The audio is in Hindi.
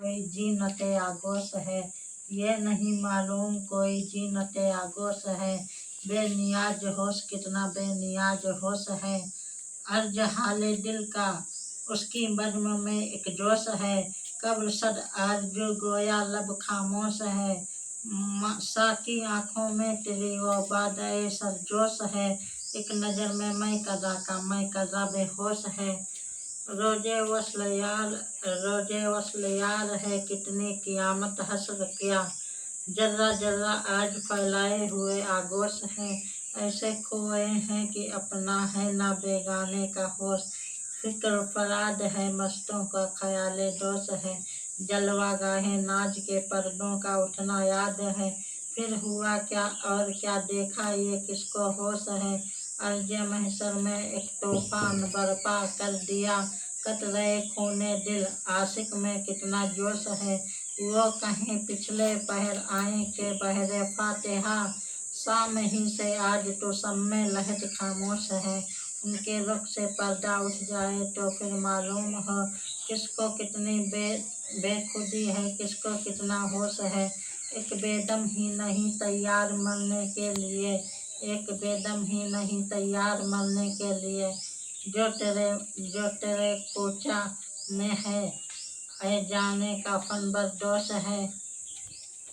कोई जीनते आगोश है, ये नहीं मालूम कोई जीनते आगोश है। बेनियाज होश कितना बेनियाज होश है, अर्ज हाले दिल का उसकी बज़्म में एक जोश है। कब्र सद आरज़ू गोया लब खामोश है, साकी आँखों में तेरी वो बादए सरजोश है। एक नज़र में मैं कज़ा का मैं कज़ा बेहोश है। रोजे वस्ल यार है, कितनी क़ियामत हश्र क्या। जर्रा जर्रा आज फैलाए हुए आगोश है, ऐसे खोए हैं कि अपना है ना बेगाने का होश। फिक्र फराद है मस्तों का ख्याले दोष है, जलवा गाहे नाज के पर्दों का उठना याद है। फिर हुआ क्या और क्या देखा ये किसको होश है, अर्ज़े महशर में एक तूफान बर्पा कर दिया। कतरे खूने दिल आशिक में कितना जोश है, वो कहीं पिछले पहर आए के बहरे फातिहा। शाम ही से आज तो सब में लहद खामोश है, उनके रुख से पर्दा उठ जाए तो फिर मालूम हो किसको कितनी बेखुदी है, किसको कितना होश है। एक बेदम ही नहीं तैयार मरने के लिए, एक बेदम ही नहीं तैयार मरने के लिए। जो तेरे कोचा में है, जाने का फन बरदोश है।